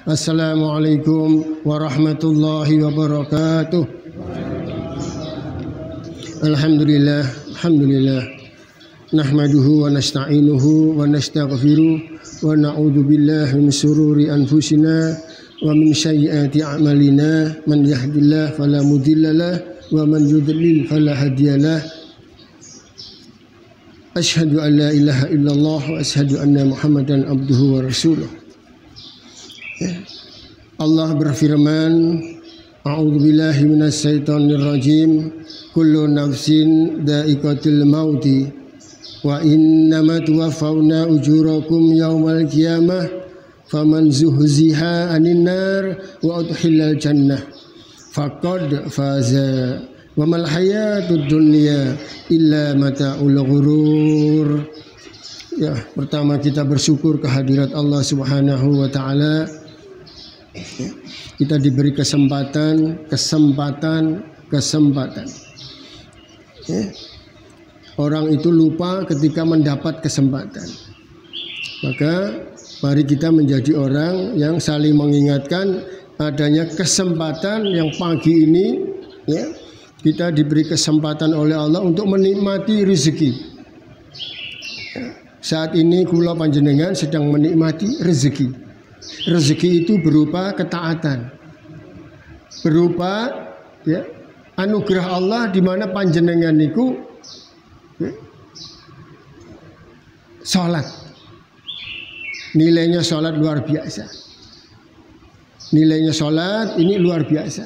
Assalamualaikum warahmatullahi wabarakatuh. Alhamdulillah, alhamdulillah. Nahmaduhu wa nasta'inuhu wa nastaghfiruh wa na'udzu billahi min syururi anfusina wa min sayyiati a'malina. Man yahdihillahu fala mudhillalah wa man yudlil fala hadiyalah. Asyhadu an la ilaha illallah wa asyhadu anna Muhammadan abduhu wa rasuluh. Allah berfirman, A'udzu billahi minasyaitonir rajim. Kullu nafsin dha'iqatul mauti wa innama tuwaffawna ujurakum yaumal qiyamah faman zuhziha 'anil nar wa udkhilal jannah faqad faza wa mal hayatud dunya illa mata'ul ghurur. Ya, pertama kita bersyukur kehadirat Allah Subhanahu wa taala. Kita diberi kesempatan. Ya. Orang itu lupa ketika mendapat kesempatan. Maka mari kita menjadi orang yang saling mengingatkan adanya kesempatan yang pagi ini, ya, kita diberi kesempatan oleh Allah untuk menikmati rezeki. Saat ini kula panjenengan sedang menikmati rezeki. Rezeki itu berupa ketaatan, berupa, ya, anugerah Allah di mana panjenengan niku, ya, sholat. Nilainya sholat luar biasa. Nilainya sholat ini luar biasa.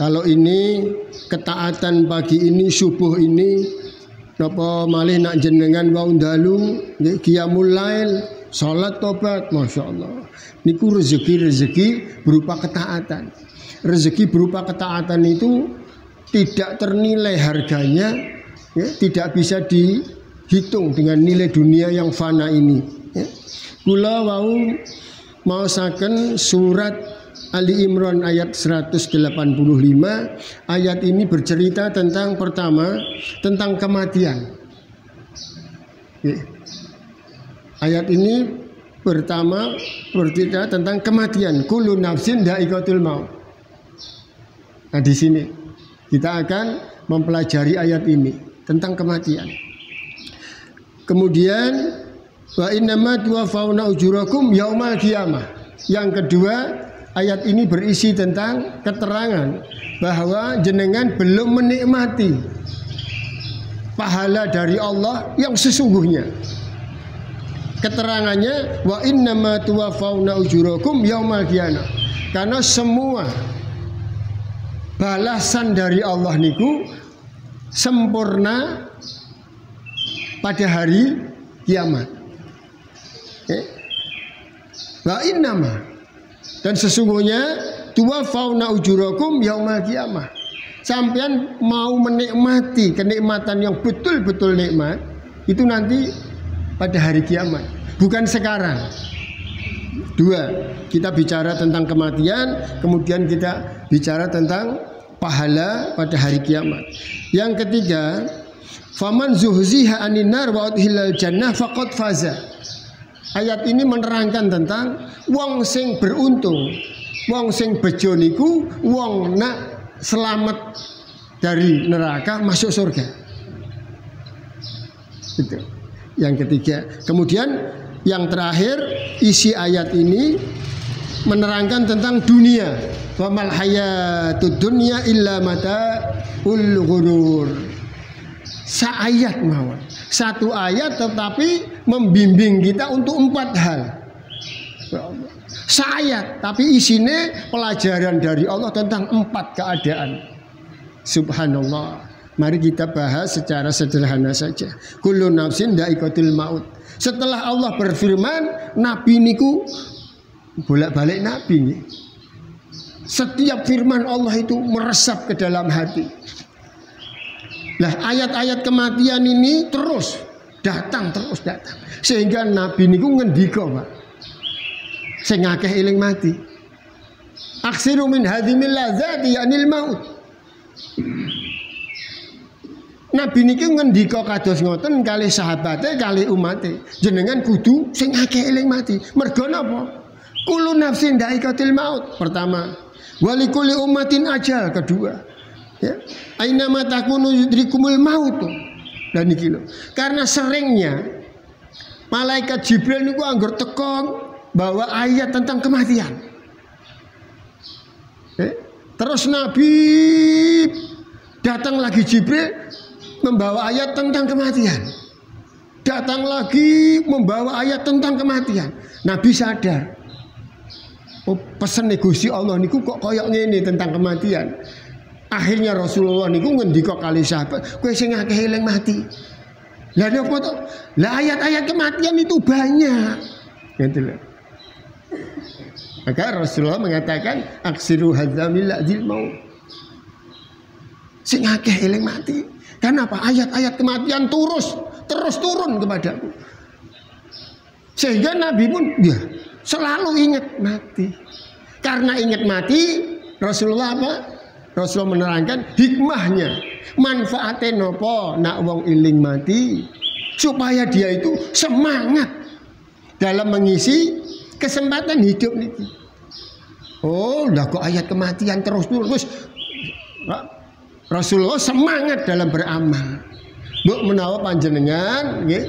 Kalau ini ketaatan pagi ini, subuh ini, napa malih nak jenengan wau dalu, qiyamul lail, salat tobat, masya Allah. Niku rezeki berupa ketaatan. Rezeki berupa ketaatan itu tidak ternilai harganya, ya, tidak bisa dihitung dengan nilai dunia yang fana ini. Ya. Kula wau maosaken surat Ali Imran ayat 185. Ayat ini bercerita tentang pertama tentang kematian. Ya. Ayat ini pertama bercerita tentang kematian. Kullu nafsin dha'iqatul maut. Nah, di sini kita akan mempelajari ayat ini tentang kematian. Kemudian wa innama tuwaffawna ujurakum yaumal qiyamah. Yang kedua, ayat ini berisi tentang keterangan bahwa jenengan belum menikmati pahala dari Allah yang sesungguhnya. Keterangannya wa innama tuwaffawna ujurakum yaumal qiyamah. Karena semua balasan dari Allah niku sempurna pada hari kiamat. Wa innama, dan sesungguhnya tuwaffawna ujurakum yaumal qiyamah. Sampean mau menikmati kenikmatan yang betul-betul nikmat itu nanti pada hari kiamat, bukan sekarang. Dua, kita bicara tentang kematian, kemudian kita bicara tentang pahala pada hari kiamat. Yang ketiga, faman zuhziha 'anil nar wa udkhilal jannah faqad faza. Ayat ini menerangkan tentang wong sing beruntung, wong sing bejo niku wong nak selamat dari neraka masuk surga. Gitu. Yang ketiga. Kemudian yang terakhir, isi ayat ini menerangkan tentang dunia. Wa mal hayatud dunya illa mata'ul ghurur. Seayat mawon. Satu ayat tetapi membimbing kita untuk 4 hal. Seayat tapi isinya pelajaran dari Allah tentang 4 keadaan. Subhanallah. Mari kita bahas secara sederhana saja. Kullu nafsin dha'iqatul maut. Setelah Allah berfirman, Nabi niku bolak-balik Nabi nih. Setiap firman Allah itu meresap ke dalam hati. Nah, ayat-ayat kematian ini terus datang. Sehingga Nabi niku ngendika, Pak. Sing akeh eling mati. Aksiru min hadhimil ladzati anil maut. Nabi niki ngendika kados ngoten kalih sahabate kalih umate, jenengan kudu sing akeh eling mati. Mergo napa? Kullu nafsin dha'iqatul maut pertama. Walikuli ummatin ajal kedua. Ya. Aina ma takunu yudrikumul maut. Dan iki lho. Karena seringnya malaikat Jibril niku anggur tekong bawa ayat tentang kematian. Terus Nabi datang lagi Jibril membawa ayat tentang kematian. Datang lagi membawa ayat tentang kematian. Nabi sadar. Oh, pesen Gusti Allah niku kok koyok ngene tentang kematian. Akhirnya Rasulullah niku ngendika kali sahabat, kowe sing akeh eling mati. Lah napa to? Lah ayat-ayat kematian itu banyak. Gitu loh. Maka Rasulullah mengatakan aksiru hadzamil ladzil maut. Sing akeh eling mati. Kenapa? Ayat-ayat kematian terus turun kepadaku. Sehingga Nabi pun ya selalu ingat mati. Karena ingat mati, Rasulullah apa? Rasulullah menerangkan hikmahnya, manfaatnya nopo nak wong iling mati supaya dia itu semangat dalam mengisi kesempatan hidup niki. Oh, lah kok ayat kematian terus Rasulullah semangat dalam beramal. Mbok menawa panjenengan nggih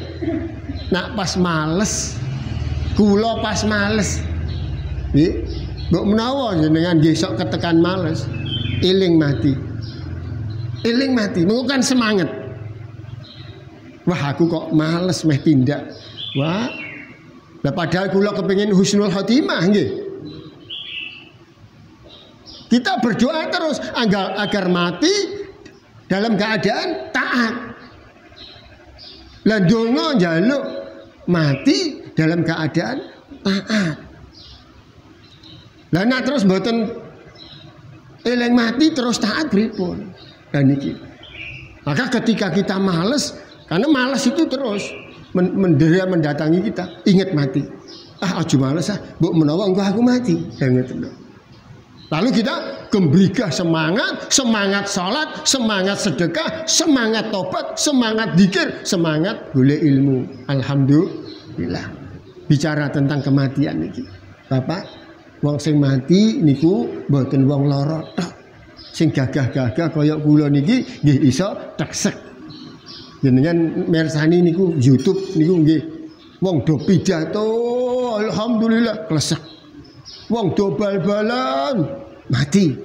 nak pas males, kula pas males. Nggih, mbok menawa jenengan nggih sok ketekan males. Eling mati, mengukan semangat. Wah aku kok males meh tindak. Wah, lah padahal kula kepengin husnul khotimah nggih. Kita berdoa terus agar mati dalam keadaan taat. Lah donga njaluk mati dalam keadaan taat. Lah nek terus mboten eling mati terus taat pripun? Dan niki. Maka ketika kita males, karena malas itu terus mendatangi kita, ingat mati. Ah aja males ah, mbok menawa engko aku mati. Lalu kita gembira semangat salat, semangat sedekah, semangat tobat, semangat zikir, semangat golek ilmu. Alhamdulillah. Bicara tentang kematian niki. Bapak wong sing mati niku mboten wong lara tok. Sing gagah-gagah kaya kula niki nggih iso teksek. Jenengan mirsani niku YouTube niku nggih wong do pidato alhamdulillah klesek. Wong do bal-balan mati.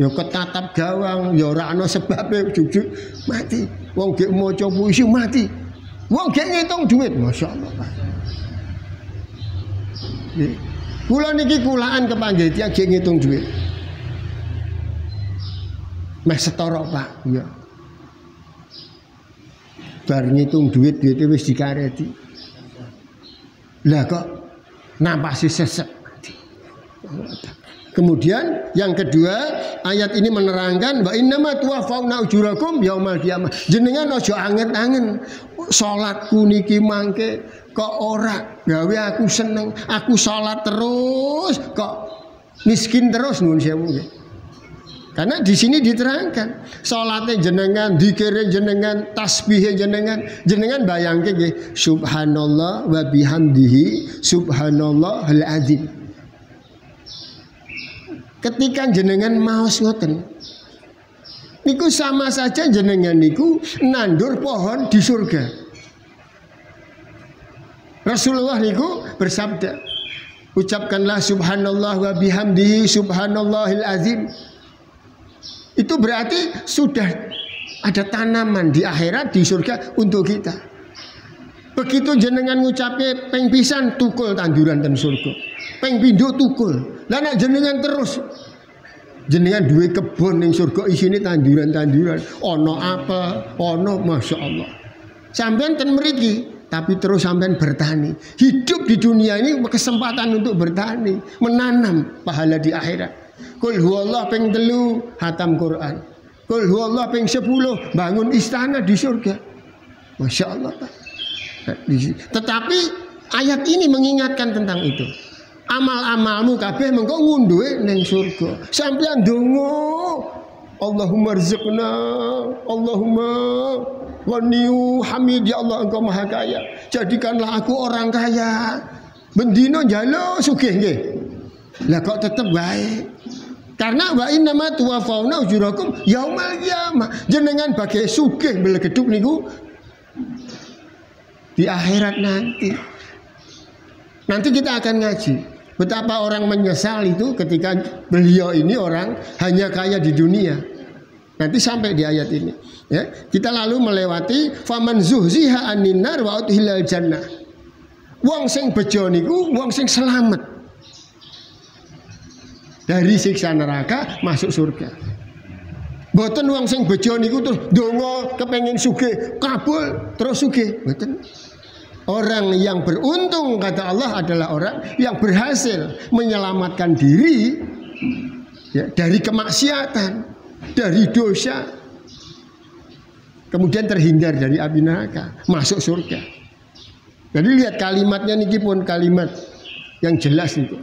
Ya ketatap gawang ya ora ana sebabe jujuk mati. Wong gek maca puisi mati. Wong gek ngitung duit masyaallah. Nggih. Kula niki kulaan kepanggih tiyang gek ngitung duit. Meh setara Pak, ya. Bar ngitung duit wis dikareti. Lah kok nampasi sesek. Kemudian yang kedua, ayat ini menerangkan wa innama tuwaffawna ujurakum yaumal qiyamah. Jenengan aja angen-angen salatku niki mangke kok ora gawe aku seneng, aku salat terus kok miskin terus nuwun sewu nggih. Karena di sini diterangkan salatnya jenengan, dzikire jenengan, tasbih jenengan bayangke nggih subhanallah wa bihamdihi subhanallahal azim. Ketika jenengan maos ngoten niku sama saja jenengan niku nandur pohon di surga. Rasulullah niku bersabda, ucapkanlah subhanallah wa bihamdihi subhanallahil azim. Itu berarti sudah ada tanaman di akhirat di surga untuk kita. Begitu jenengan ngucapke ping pisan tukul tanduran ten surga. Ping pindho tukul. Lah nek jenengan terus jenengan duwe kebon ning surga isine tanduran-tanduran, ana apa? Ana masyaallah. Sampeyan ten mriki tapi terus sampean bertani. Hidup di dunia ini kesempatan untuk bertani, menanam pahala di akhirat. Qul huwallahu ping 3 hatam Quran. Qul huwallahu ping 10 bangun istana di surga. Masyaallah Pak. Tetapi ayat ini mengingatkan tentang itu. Amal-amalmu kabeh mengko ngunduhe ning surga. Sampeyan ndonga, Allahumma rzuqna, Allahumma ghaniyu hamid, ya Allah engkau maha kaya. Jadikanlah aku orang kaya. Bendino njaluk sugih nggih. Lah kok tetep wae. Karena wa inna ma tuwafauna ujurakum yaumal qiyamah. Jenengan bagai sugih belegeduk niku di akhirat nanti. Nanti kita akan ngaji betapa orang menyesal itu ketika beliau ini orang hanya kaya di dunia. Nanti sampai di ayat ini, ya. Kita lalu melewati faman zuhziha anin nar wa udkhilal jannah. Wong sing bejo niku wong sing selamat dari siksa neraka masuk surga. Mboten wong sing bejo niku terus ndonga kepengin sugih kabul terus sugih, mboten. Orang yang beruntung kata Allah adalah orang yang berhasil menyelamatkan diri, ya, dari kemaksiatan, dari dosa, kemudian terhindar dari api neraka, masuk surga. Jadi lihat kalimatnya niki pun kalimat yang jelas itu.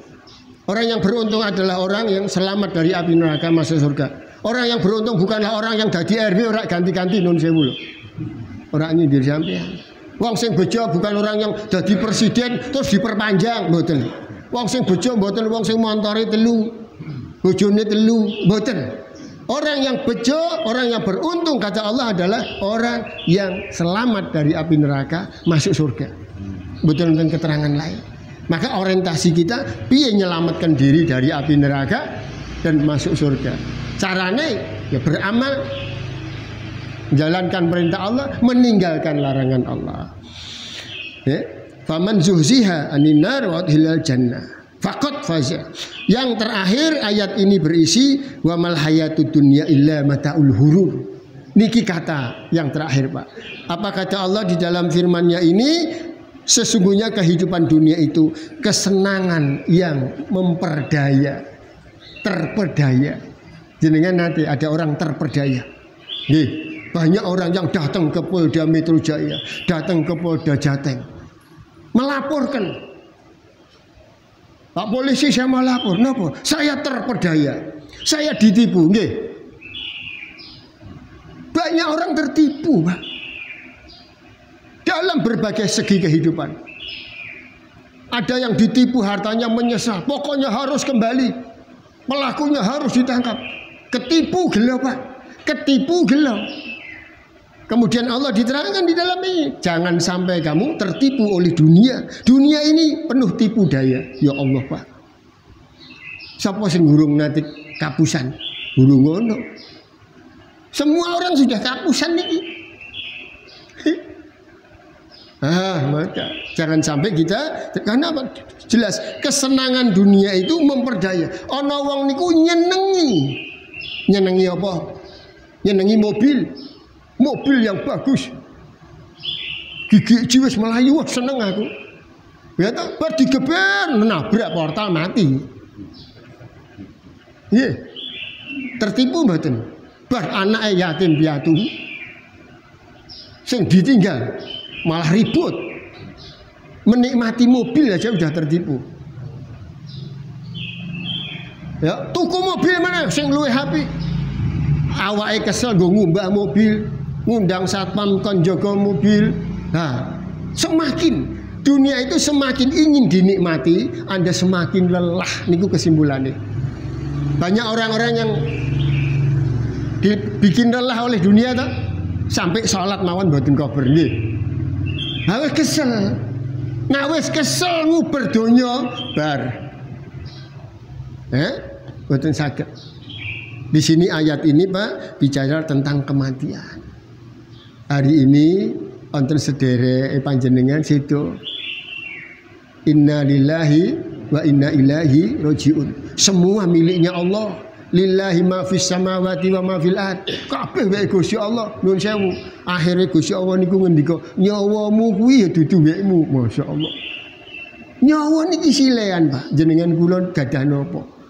Orang yang beruntung adalah orang yang selamat dari api neraka, masuk surga. Orang yang beruntung bukanlah orang yang dadi RW ora ganti-ganti nun sewu lho. Ora nyindir sampean. Wong sing bejo bukan orang yang dadi presiden terus diperpanjang, mboten. Wong sing bejo mboten wong sing montore telu, bojone telu, mboten. Orang yang bejo, orang yang beruntung kata Allah adalah orang yang selamat dari api neraka, masuk surga. Betul dengan keterangan lain. Maka orientasi kita piye nyelamatkan diri dari api neraka dan masuk surga. Caranya ya beramal, menjalankan perintah Allah, meninggalkan larangan Allah. Ya, faman zuhziha anin nar wa udkhilal jannah faqad faza. Yang terakhir ayat ini berisi wa mal hayatud dunya illa mataul hurur. Niki kata yang terakhir, Pak. Apa kata Allah di dalam firman-Nya ini? Sesungguhnya kehidupan dunia itu kesenangan yang memperdaya, terperdaya. Jenengan nanti ada orang terperdaya. Nih, banyak orang yang datang ke Polda Metro Jaya, datang ke Polda Jateng, melaporkan, Pak polisi saya mau lapor, kenapa? Saya terperdaya, saya ditipu, nggih. Banyak orang tertipu, Pak, dalam berbagai segi kehidupan. Ada yang ditipu hartanya menyesal, pokoknya harus kembali, pelakunya harus ditangkap. Ketipu gelo, Pak, ketipu gelo. Kemudian Allah diterangkan di dalam ini, jangan sampai kamu tertipu oleh dunia. Dunia ini penuh tipu daya. Ya Allah, Pak. Sapa sing gurung nanti kapusan? Gurung ngono. Semua orang sudah kapusan niki. Maka jangan sampai kita, karena apa? Jelas kesenangan dunia itu memperdaya. Ana wong niku nyenengi. Nyenengi apa? Nyenengi mobil yang bagus. Gigi jiwis melayu, wah seneng aku. Ya toh, bar digeber menabrak portal mati. Nggih. Tertipu mboten? Bar anake yatim piatu. Sing ditinggal malah ribut. Menikmati mobil aja udah tertipu. Ya, tuku mobil mana sing luwih apik. Awake kesel nggo ngumbah mobil, ngundang satpam kon jaga mobil. Nah, semakin dunia itu semakin ingin dinikmati, Anda semakin lelah. Niku kesimpulannya. Banyak orang-orang yang dibikin lelah oleh dunia tuh, sampai sholat mawon mboten kober nggih. Ha wis kesel. Nah wis kesel nguber donya bar. Mboten saged. Di sini ayat ini, Pak, bicara tentang kematian. Hari ini wonten sederek panjenengan situ. Inna lillahi wa inna ilaihi rajiun. Semua miliknya Allah. Lillahi ma fis samawati wa ma fil ard. Kabeh wae Gusti Allah. Nuwun sewu. Akhire Gusti Allah niku ngendika, nyawamu kuwi ya dudu wekmu. Masyaallah. Nyawa niki silean, Pak. Jenengan kula gadah napa?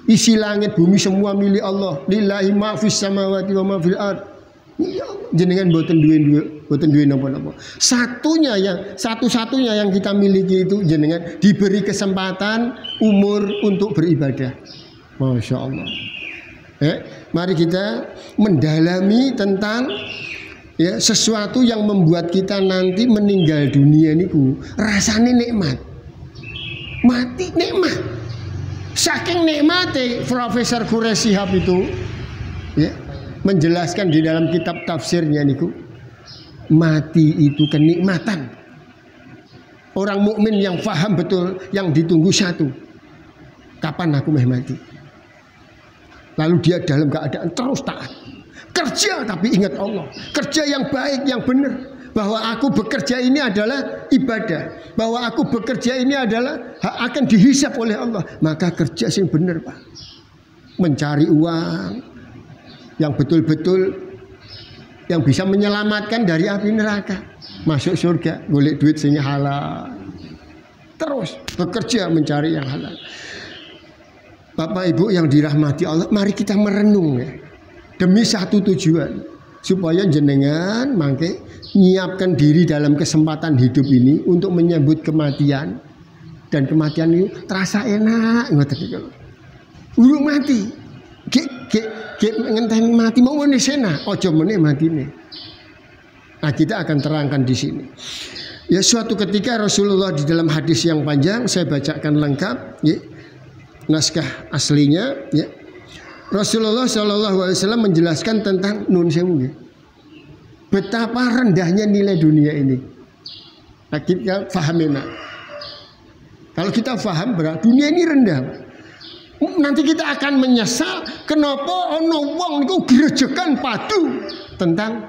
Isi langit bumi semua milik Allah. Lillahi ma fis samawati wa ma fil ard. Jenengan boten duwe napa-napa. Satu-satunya yang kita miliki itu jenengan diberi kesempatan umur untuk beribadah. Masya Allah. Mari kita mendalami tentang sesuatu yang membuat kita nanti meninggal dunia niku rasane nikmat. Mati nikmat. Saking nikmati Profesor Quraisy Shihab itu ya, menjelaskan di dalam kitab tafsirnya niku, mati itu kenikmatan. Orang mukmin yang paham betul yang ditunggu satu, kapan aku mati. Lalu dia dalam keadaan terus taat, kerja tapi ingat Allah, kerja yang baik, yang benar. Bahwa aku bekerja ini adalah ibadah, bahwa aku bekerja ini adalah akan dihisab oleh Allah. Maka kerja yang benar, Pak. Mencari uang yang betul-betul yang bisa menyelamatkan dari api neraka, masuk surga, golek duit sing halal. Terus bekerja mencari yang halal. Bapak Ibu yang dirahmati Allah, mari kita merenung ya, demi satu tujuan, supaya jenengan mangke nyiapkan diri dalam kesempatan hidup ini untuk menyambut kematian, dan kematian itu terasa enak ngoten iki. Urung mati, gek ngenteni mati mau meneh enak, aja meneh matine. Nah, kita akan terangkan di sini. Ya, suatu ketika Rasulullah di dalam hadis yang panjang, saya bacakan lengkap ya, naskah aslinya ya. Rasulullah SAW menjelaskan tentang nun sewu ya, betapa rendahnya nilai dunia ini. Nah, kita fahamin. Kalau kita faham berarti dunia ini rendah. Nanti kita akan menyesal kenapa ono wong niku grejekan padu tentang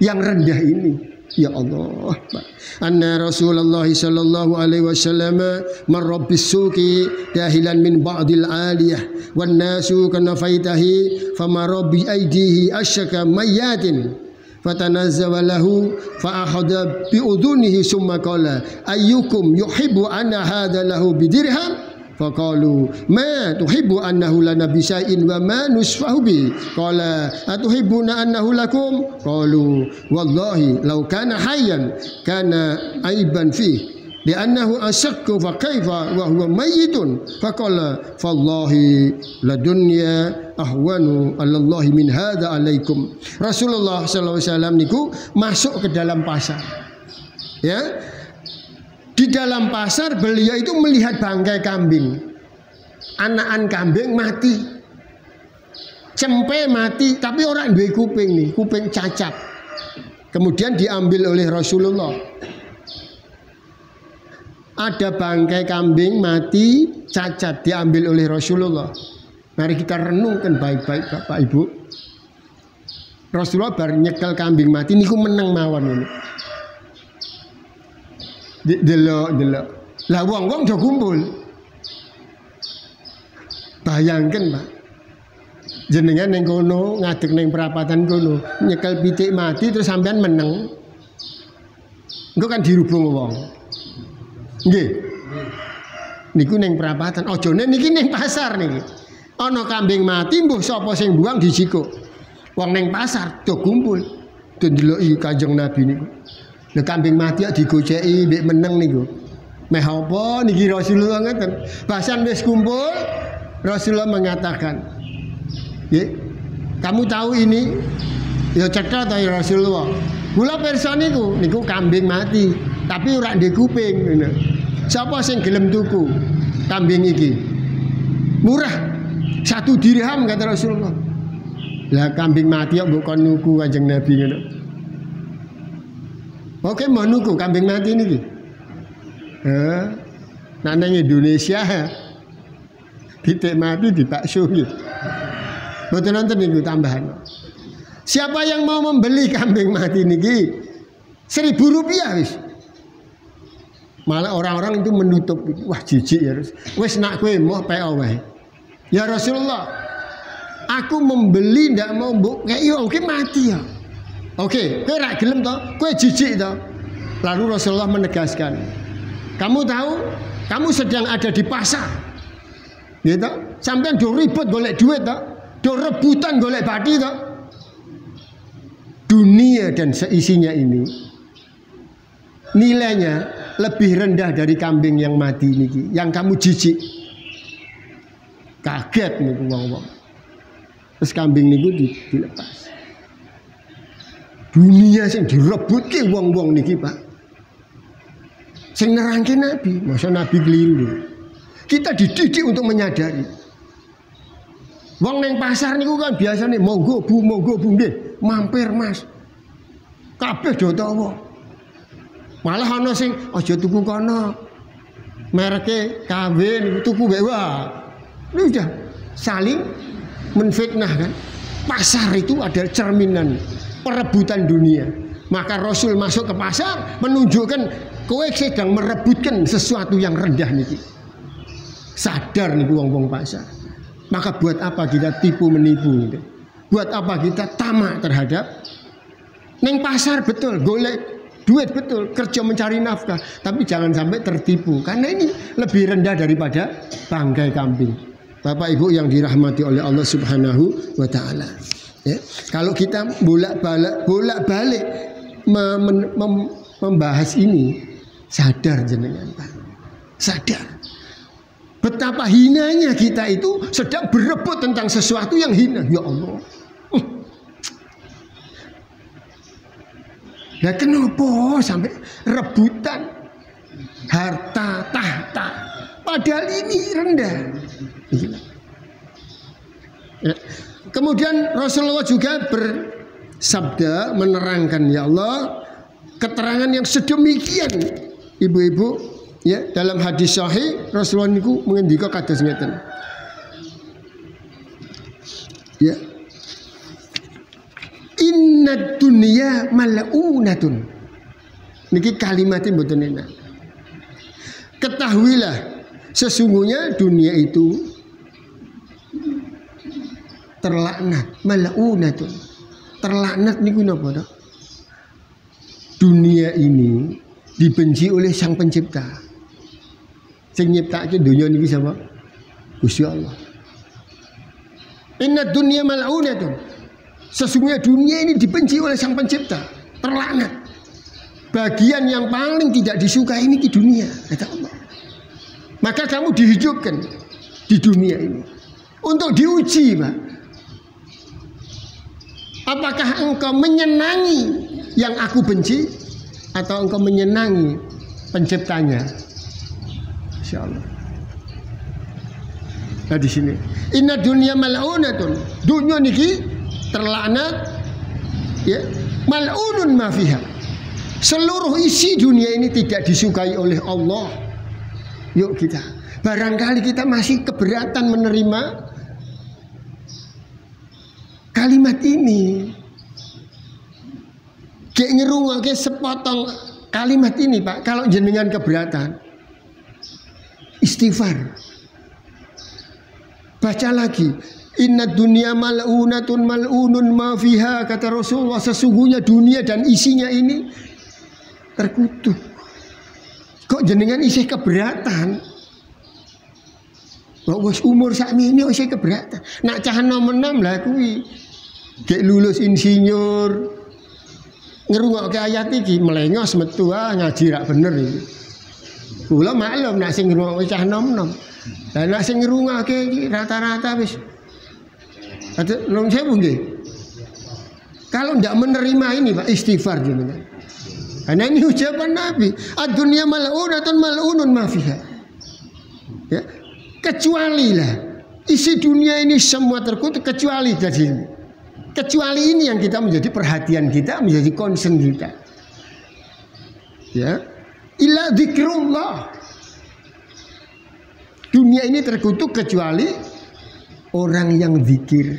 yang rendah ini. Ya Allah, anna Rasulullah sallallahu alaihi wasallam marra bis-suqi dahilan min ba'dil aliyah wan nasu kana faitahi famara bi aidihi asyaka mayyatin fatanazzawa lahu fa akhadha bi udhunihi summa qala ayyukum yuhibbu anna hadha lahu bi dirham faqalu ma tuhibbu annahu lana bi syai'in wa ma nusfahu bi qala atuhibbuna annahu lakum qalu wallahi law kana hayyan kana aiban fi li'annahu asyakku fa kaifa wa huwa mayyitun faqala fallahi ladunya ahwanu alallahi min hadza alaikum. Rasulullah sallallahu alaihi wasallam niku masuk ke dalam pasar ya. Di dalam pasar beliau itu melihat bangkai kambing, anakan kambing mati, cempe mati, tapi orang duwe kuping nih, kuping cacat. Kemudian diambil oleh Rasulullah. Ada bangkai kambing mati, cacat, diambil oleh Rasulullah. Mari kita renungkan baik-baik Bapak Ibu. Rasulullah bar nyekel kambing mati niku meneng mawon ini. Delok. Lah wong-wong do kumpul. Bayangkan, Pak. Jenengan ning kono, ngadeg ning perapatan kono, nyekel pitik mati terus sampean meneng. Engko kan dirubung wong. Nggih. Niku ning perapatan, ojone niki ning pasar niki. Ana kambing mati mbuh sapa sing buang dijikuk. Wong ning pasar do kumpul. Do ndeloki Kanjeng Nabi niku. Lha kambing mati kok digoceki mbek meneng niku. Meh apa niki Rasulullah ngeten. Bahasan wis kumpul, Rasulullah mengatakan, "Nggih, kamu tahu ini?" Ya cetha ta Rasulullah. Kula pirsa niku kambing mati, tapi ora ndek kuping ngono. Sapa sing gelem tuku kambing iki? Murah. 1 dirham kata Rasulullah. Lah kambing mati kok mbok kon nuku Kanjeng Nabi ngono. Oke, mau nuku kambing mati niki. Nah nang Indonesia pitik mati dibakso nggih. Mboten nonton niku tambahan. Siapa yang mau membeli kambing mati niki 1.000 rupiah wis. Malah orang-orang itu menutup, wah jijik ya. Wis nak kowe moh PO wae. Ya Rasulullah, aku membeli ndak mau mbok kei oke mati ya. Oke, kowe ra gelem to? Kowe jijik to? Lalu Rasulullah menegaskan, kamu tahu, kamu sedang ada di pasar. Gitu? Sampean do ribut golek duit to? Do rebutan golek bathi to? Dunia dan seisinya ini nilainya lebih rendah dari kambing yang mati niki, yang kamu jijik. Kaget niku wong-wong. Terus kambing niku dilepas. Dunia sing direbutke wong-wong niki, Pak. Sing nerangke Nabi, masa Nabi keliru. Kita dididik untuk menyadari. Wong neng pasar niku kan biasanya monggo bu nggih, mampir Mas. Kabeh do tawa. Malah ana sing aja tuku kono. Mereke KW tuku wae wae. Ini udah saling menfitnah kan. Pasar itu adalah cerminan perebutan dunia. Maka Rasul masuk ke pasar menunjukkan kowe sedang merebutkan sesuatu yang rendah niki. Sadar nih wong-wong pasar. Maka buat apa kita tipu menipu gitu. Buat apa kita tamak terhadap neng pasar betul golek duit betul, kerja mencari nafkah, tapi jangan sampai tertipu karena ini lebih rendah daripada bangkai kambing. Bapak Ibu yang dirahmati oleh Allah Subhanahu wa taala. Ya, kalau kita bolak-balik membahas ini, sadar jenengan Pak. Sadar. Betapa hinanya kita itu sedang berebut tentang sesuatu yang hina. Ya Allah. Nah kenapa sampai rebutan harta tahta padahal ini rendah. Ya. Kemudian Rasulullah juga bersabda menerangkan, ya Allah, keterangan yang sedemikian ibu-ibu ya dalam hadis sahih Rasulullah niku mengendika kados ngeten. Ya. Inna dunya mal'unatun. Niki kalimatnya mboten enak. Ketahuilah sesungguhnya dunia itu terlaknat, mal'unatun. Terlaknat niku napa to? Dunia ini dibenci oleh Sang Pencipta. Sing nyiptake dunia niki sapa? Gusti Allah. Inna dunya mal'unatun. Sesungguhnya dunia ini dibenci oleh Sang Pencipta, terlaknat. Bagian yang paling tidak disukai ini di dunia, kata Allah. Maka kamu dihidupkan di dunia ini untuk diuji, Pak. Apakah engkau menyenangi yang aku benci atau engkau menyenangi penciptanya? Insyaallah. Nah di sini, inna dunya mal'unatun. Dunia niki terlaknat ya, mal'unun ma fiha. Seluruh isi dunia ini tidak disukai oleh Allah. Yuk kita, barangkali kita masih keberatan menerima kalimat ini. Kayak ngerungake sepotong kalimat ini, Pak. Kalau jenengan keberatan, istighfar. Baca lagi. Inna dunya mal'unatun mal'unun ma fiha, kata Rasulullah, sesungguhnya dunia dan isinya ini terkutuk. Kok jenengan isih keberatan? Kok wis umur sakmene isih keberatan? Nak cah nom-nom lah kuwi. Gek lulus insinyur. Ngrungokke ayat iki melengos metu ngaji rak bener iki. Kula maklum nak sing ngrungokke cah nom-nom. Lah nak sing ngrungokke iki rata-rata wis ada nong sewu nggih. Kalau tidak menerima ini Pak, istighfar jenengan. Karena ini ucapan Nabi, ad-dunya mal'unatun mal'unun ma fiha. Ya, kecuali lah isi dunia ini semua terkutuk kecuali dari ini. Kecuali ini yang kita menjadi perhatian kita, menjadi concern kita. Ya, illa dzikrullah. Dunia ini terkutuk kecuali orang yang zikir.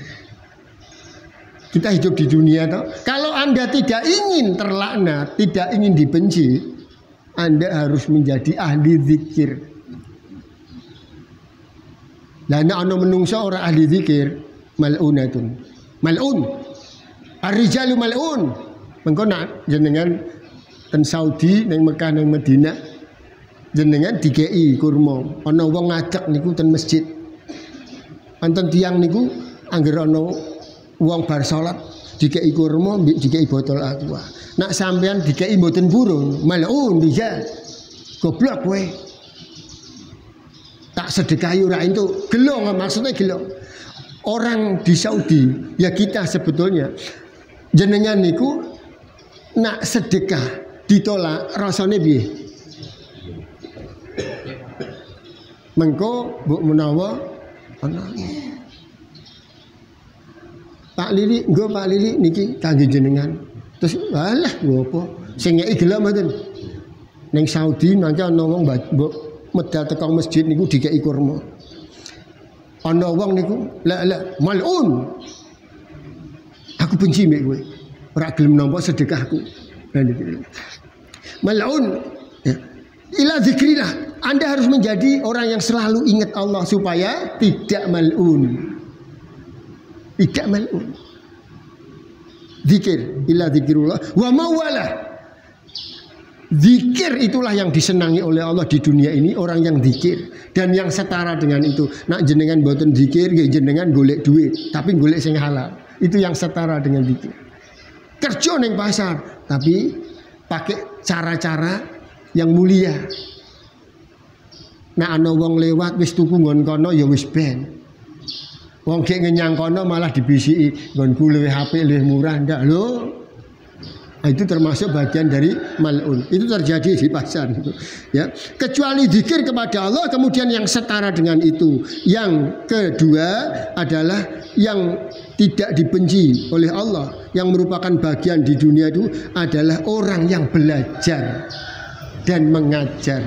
Kita hidup di dunia toh. Kalau Anda tidak ingin terlaknat, tidak ingin dibenci, Anda harus menjadi ahli zikir. Lah nek ana menungso ora ahli zikir, mal'unatun. Mal'un. Ar-rijalu mal'un. Mengko nak jenengan ten Saudi, nang Mekah, nang Madinah, jenengan dikei kurma. Ana wong ngajak niku ten masjid. Anten tiang niku angger ana wong bar salat dikei kurma, dikei botol aqua. Nak sampean dikei mboten purun, mal'un dijal. Goblok kowe. Tak sedekahi ora entuk. Gelong maksudnya gelong. Orang di Saudi, ya kita sebetulnya jenengan niku nak sedekah ditolak rasane piye? Mengko mbok menawa ana. Pak Lili, nggo Pak Lili niki kangge jenengan. Terus alah nggo apa? Sing ngeki gelem mboten. Ning Saudi mangke ana wong mbok medal teko masjid niku dikeki kurma. Ana wong niku la mal'un. Aku benci mek kowe. Ora gelem nampa sedekahku. Mal'un. Ya. Ila zikrillah. Anda harus menjadi orang yang selalu ingat Allah supaya tidak mal'un. Tidak mal'un. Zikir ila zikrullah wa mawalah. Zikir itulah yang disenangi oleh Allah di dunia ini, orang yang zikir dan yang setara dengan itu. Nak jenengan boten zikir, jenengan golek duit, tapi golek sing halal. Itu yang setara dengan zikir. Kerja ning pasar, tapi pakai cara-cara yang mulia. Nah ana wong lewat wis tuku nggon kono ya wis ben. Wong gek ngenyang kono malah dibisiki nggonku luwih apik luwih murah ndak lho. Nah, itu termasuk bagian dari mal'un. Itu terjadi di pasar gitu. Ya. Kecuali zikir kepada Allah kemudian yang setara dengan itu. Yang kedua adalah yang tidak dibenci oleh Allah, yang merupakan bagian di dunia itu adalah orang yang belajar dan mengajar.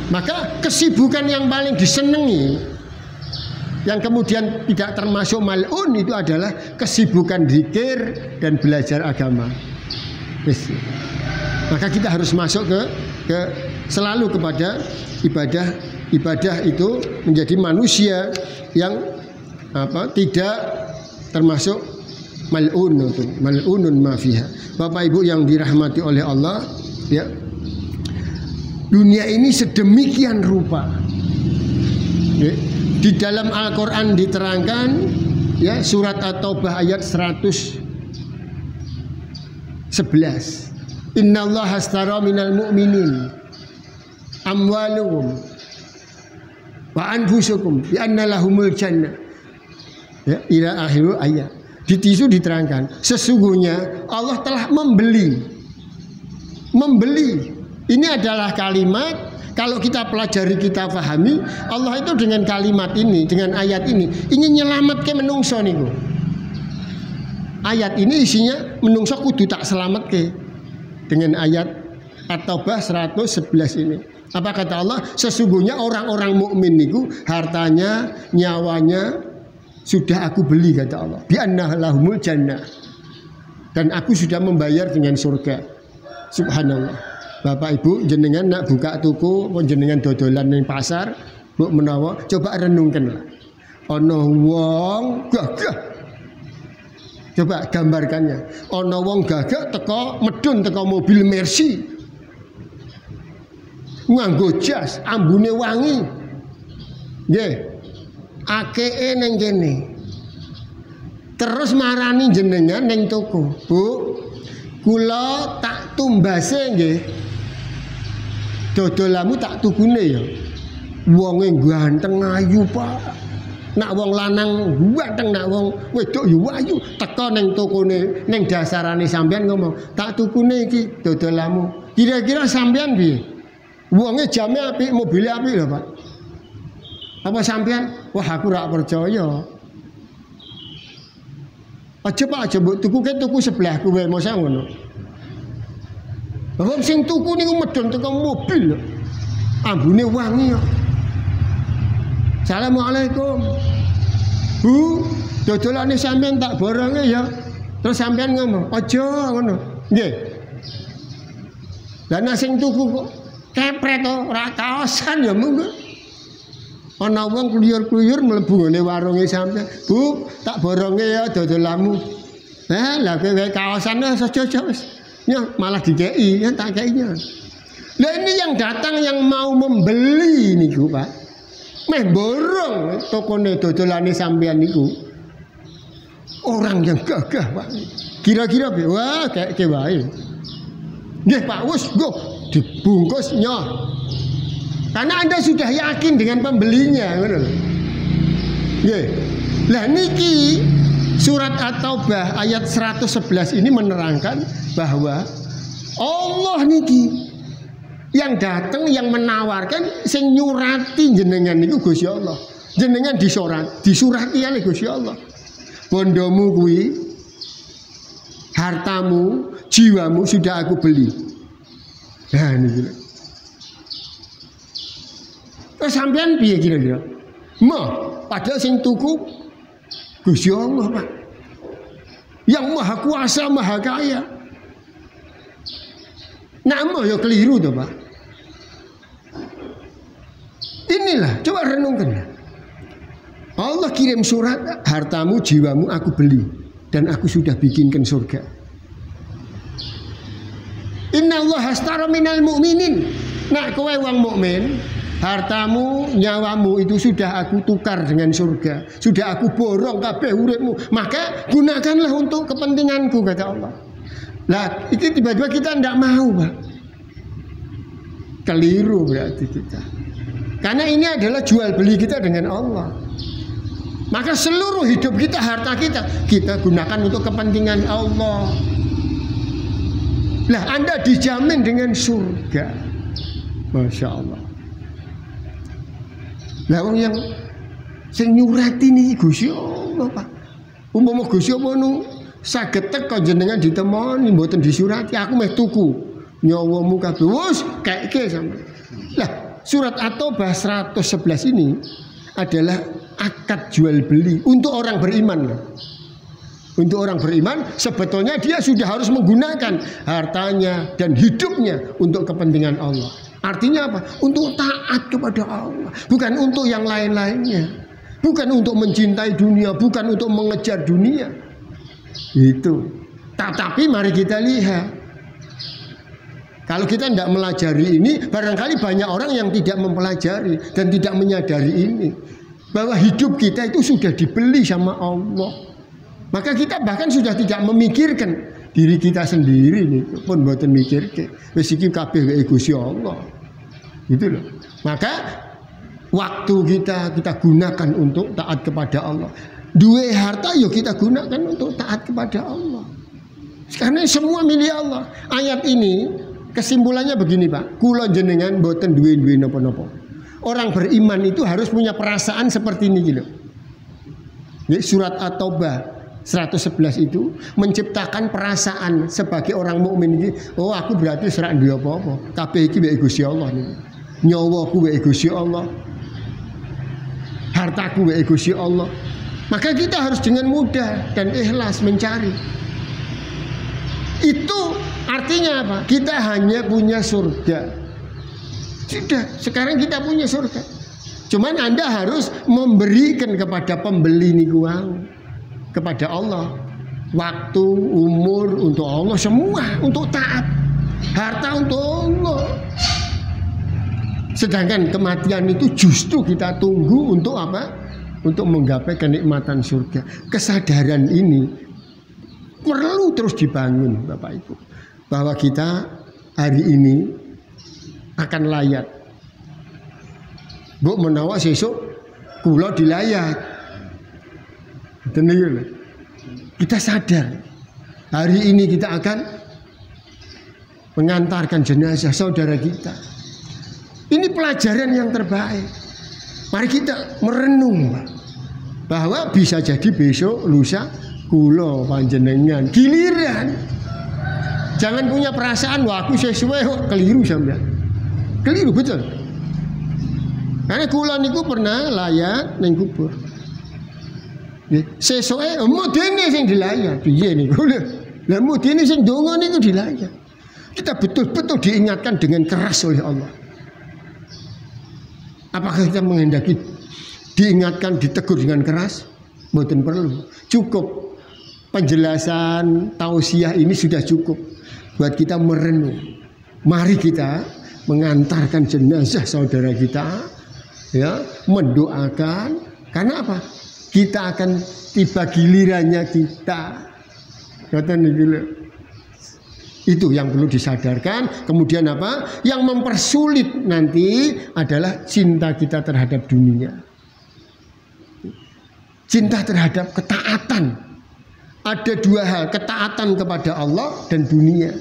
Maka kesibukan yang paling disenangi yang kemudian tidak termasuk mal'un itu adalah kesibukan zikir dan belajar agama. Maka kita harus masuk ke selalu kepada ibadah itu menjadi manusia yang tidak termasuk mal'un, mal'unun ma fiha. Bapak Ibu yang dirahmati oleh Allah, ya. Dunia ini sedemikian rupa. Ya. Di dalam Al-Quran diterangkan, ya, surat At-Taubah ayat 111. Innallaha astara minal mu'minin amwaluhum wa anfusukum bi anna lahumul jannah. Ya, ila akhir ayat. Di tisu diterangkan, sesungguhnya Allah telah membeli. Ini adalah kalimat. Kalau kita pelajari, kita pahami, Allah itu dengan kalimat ini, dengan ayat ini ingin nyelamatke menungso niku. Ayat ini isinya menungso kudu tak selamatke. Dengan ayat At-Taubah 111 ini. Apa kata Allah? Sesungguhnya orang-orang mukmin niku hartanya, nyawanya sudah aku beli, kata Allah. Bi anna lahumul jannah. Dan aku sudah membayar dengan surga. Subhanallah. Bapak Ibu jenengan nak buka tuku, jenengan dodolan ning pasar, mbok menawa coba renungkan lah. Ana wong gagah. Coba gambarkannya. Ana wong gagah teko medun teko mobil Mercy. Nganggo jas, ambune wangi. Nggih. Akeke ning kene. Terus marani jenengan ning toko. Bu, kula tak tumbase nggih. Dodolamu tak tukune ya. Wonge ganteng ayu, Pak. Nak wong lanang ganteng, nak wong wedok ya ayu. Teko ning tokone, ning dasarane sampean ngomong, "Tak tukune iki dodolamu." Kira-kira sampean piye? Wonge jame apik, mobile apik lho, Pak. Apa sampean? Wah, aku ora percaya. Aja Pak, aja mbok tuku sebelahku wae mosok ngono. Wong sing tuku niku medhon teko mobil lho. Ambune wangi kok. Assalamualaikum. Bu, dodolane sampean tak boronge ya. Terus sampean ngomong, "Aja ngono." Nggih. Lah nek sing tuku kok kepret to, ora kaosan ya monggo. Ana wong kluyur-kluyur mlebu ngene warunge sampean. "Bu, tak boronge ya dodolamu." Lah kowe kaosan aja wis. Ya, malah dikei, ya tak keinya. Lah ini yang datang yang mau membeli niku, Pak. Meh borong tokone dodolane sampean niku. Orang yang gagah, Pak. Kira-kira wah kayak wae. Nggih, Pak, wis go dibungkus nyoh. Karena Anda sudah yakin dengan pembelinya, ngono lho. Nggih. Lah niki surat At-Taubah ayat 111 ini menerangkan bahwa Allah niki Yang datang, yang menawarkan, sing nyurati jenengan niku Gusti Allah. Jenengan disurati oleh Gusti Allah. Bondomu kuwi, hartamu, jiwamu sudah aku beli. Nah niki. Terus sampean piye kira-kira? Padahal sing tuku Gusti Allah, Pak. Yang maha kuasa, maha kaya. Nama ya keliru tuh, Pak. Inilah, coba renungkan. Allah kirim surat, hartamu, jiwamu aku beli dan aku sudah bikinkan surga. Inna Allah astara minal mu'minin. Nak kowe wong mukmin, hartamu, nyawamu itu sudah aku tukar dengan surga. Sudah aku borong kabeh uripmu. Maka gunakanlah untuk kepentinganku, kata Allah. Lah, itu tiba-tiba kita tidak mau, Pak. Keliru berarti kita. Karena ini adalah jual beli kita dengan Allah. Maka seluruh hidup kita, harta kita gunakan untuk kepentingan Allah. Lah, Anda dijamin dengan surga. Masya Allah. Lah wong yang sing nyurati niki Gusti Allah, Pak. Umpama Gusti Allah nu saged teko jenengan ditemoni mboten disurati, aku meh tuku nyawamu kabeh. Wus kaeke sampe. Lah, surat At-Taubah 111 ini adalah akad jual beli untuk orang beriman. Untuk orang beriman sebetulnya dia sudah harus menggunakan hartanya dan hidupnya untuk kepentingan Allah. Artinya apa? Untuk taat kepada Allah, bukan untuk yang lain-lainnya, bukan untuk mencintai dunia, bukan untuk mengejar dunia. Itu. Tetapi mari kita lihat, kalau kita tidak melajari ini, barangkali banyak orang yang tidak mempelajari dan tidak menyadari ini, bahwa hidup kita itu sudah dibeli sama Allah. Maka kita bahkan sudah tidak memikirkan diri kita sendiri nih, pun buatan mikir ke, wis iki kabeh Gusti Allah. Gitu loh. Maka waktu kita gunakan untuk taat kepada Allah. Duwe harta yuk kita gunakan untuk taat kepada Allah. Karena semua milik Allah. Ayat ini kesimpulannya begini, Pak. Kula jenengan boten duwe napa-napa. Orang beriman itu harus punya perasaan seperti ini gitu. Surat At-Taubah 111 itu menciptakan perasaan sebagai orang mukmin ini. Oh, aku berarti serak duwe apa-apa. Kabeh iki wek Gusti Allah niku. Nyawaku wek Gusti Allah. Hartaku wek Gusti Allah. Maka kita harus dengan mudah dan ikhlas mencari. Itu artinya apa? Kita hanya punya surga. Sudah, sekarang kita punya surga. Cuman Anda harus memberikan kepada pembeli niku kepada Allah, waktu, umur untuk Allah, semua untuk taat, harta untuk Allah. Sedangkan kematian itu justru kita tunggu untuk apa? Untuk menggapai kenikmatan surga. Kesadaran ini perlu terus dibangun, Bapak Ibu, bahwa kita hari ini akan layat. Bu menawa sesuk kula dilayat. Kita sadar hari ini kita akan mengantarkan jenazah saudara kita. Ini pelajaran yang terbaik. Mari kita merenung, Pak, bahwa bisa jadi besok lusa kula panjenengan giliran. Jangan punya perasaan wah aku sesuai, keliru sampean. Keliru betul. Karena kula niku pernah layat ning kubur. Sesuai mudine sing dilayat piye niku lho. Lah mudine sing donga niku dilayat. Kita betul-betul diingatkan dengan keras oleh Allah. Apakah kita menghendaki diingatkan, ditegur dengan keras? Mboten perlu. Cukup penjelasan tausiah ini sudah cukup buat kita merenung. Mari kita mengantarkan jenazah saudara kita, ya, mendoakan. Karena apa? Kita akan tiba gilirannya kita. Itu yang perlu disadarkan. Kemudian apa? Yang mempersulit nanti adalah cinta kita terhadap dunia. Cinta terhadap ketaatan. Ada dua hal, ketaatan kepada Allah dan dunia.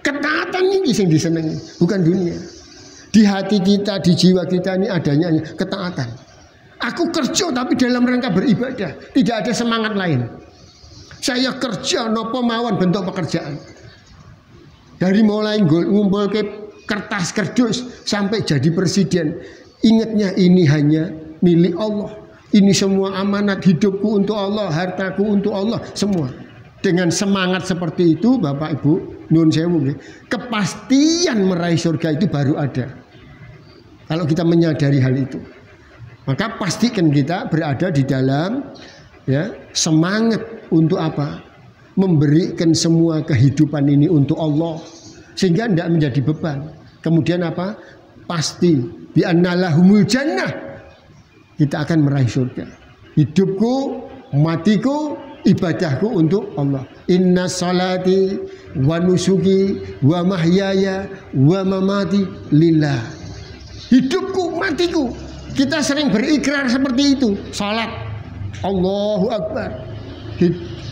Ketaatan ini yang disenangi, bukan dunia. Di hati kita, di jiwa kita ini adanya ketaatan. Aku kerja tapi dalam rangka beribadah, tidak ada semangat lain. Saya kerja nopo mawon bentuk pekerjaan. Dari mulai ngumpul ke kertas kerdus sampai jadi presiden, ingatnya ini hanya milik Allah. Ini semua amanat hidupku untuk Allah, hartaku untuk Allah, semua. Dengan semangat seperti itu, Bapak Ibu, nyuwun sewu, kepastian meraih surga itu baru ada. Kalau kita menyadari hal itu, maka pastikan kita berada di dalam semangat untuk apa? Memberikan semua kehidupan ini untuk Allah, sehingga tidak menjadi beban. Kemudian apa? Pasti bi annalahumul jannah, kita akan meraih surga. Hidupku, matiku, ibadahku untuk Allah. Inna salati wa nusuki wa mahyaya wa mamati lillah. Hidupku, matiku. Kita sering berikrar seperti itu. Salat, Allahu Akbar.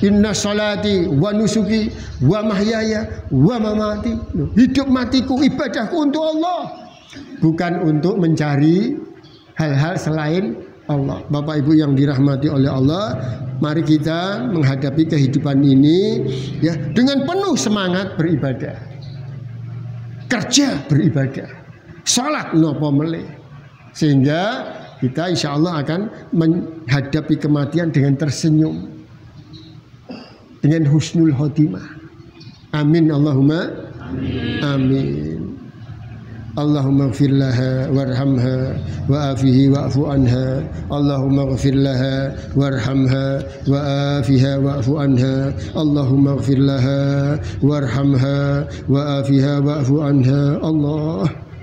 Inna salati wa nusuki wa mahyaya wa mamati. Hidup matiku, ibadahku untuk Allah, bukan untuk mencari hal-hal selain Allah. Bapak Ibu yang dirahmati oleh Allah, mari kita menghadapi kehidupan ini dengan penuh semangat beribadah, kerja beribadah, salat nopo meleh, sehingga kita insya Allah akan menghadapi kematian dengan tersenyum, dengan husnul khotimah. Amin Allahumma amin. Allahumma ighfir laha warhamha wa afihi wa'fu anha. Allahumma ighfir laha warhamha wa afiha wa'fu anha. Allahumma ighfir laha warhamha wa afiha wa'fu anha.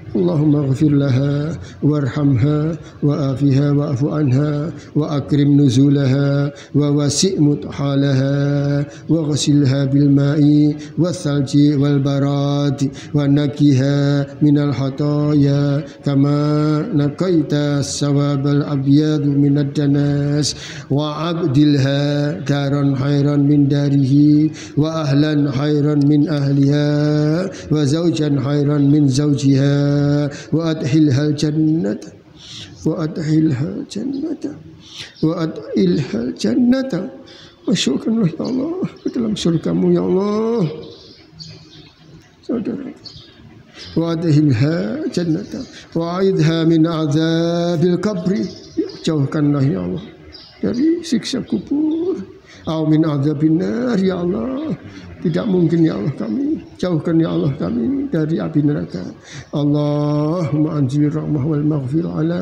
Allahumma ighfir laha warhamha wa afiha wa'fu anha wa akrim nuzulaha wa wasi' mudhalaha wa ghasilha bil ma'i wal thalji wal barad wa nakiha minal khataya kama naqaita sawabal abyad minad danas wa abdilha daran khairan min darihi wa ahlan khairan min ahliha wa zawjan khairan min zawjiha wa adkhilhal jannata wa adkhilhal jannata wa adkhilhal jannata. Masukkanlah ya Allah ke dalam surgamu ya Allah, saudara. Wa adkhilhal jannata wa aidha min azabil qabri. Jauhkanlah ya Allah dari siksa kubur. Au min azabin nar ya Allah. Tidak mungkin ya Allah kami, jauhkan ya Allah kami dari api neraka. Allahumma anzil rahmah wal maghfirah ala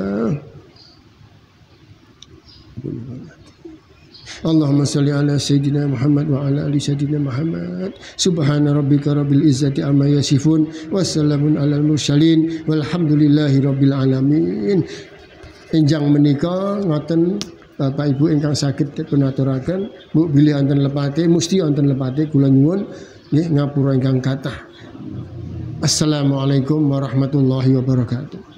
Allahumma salli ala Sayyidina Muhammad wa ala ali Sayyidina Muhammad. Subhana rabbika rabbil izzati amma yasifun. Wassalamun alal mursalin. Walhamdulillahi rabbil alamin. Enjang menika ngoten Bapak Ibu ingkang saged punaturaken, mbok bilih wonten lepate, mesti wonten lepate kula nyuwun nggih ngapura ingkang kathah. Assalamualaikum warahmatullahi wabarakatuh.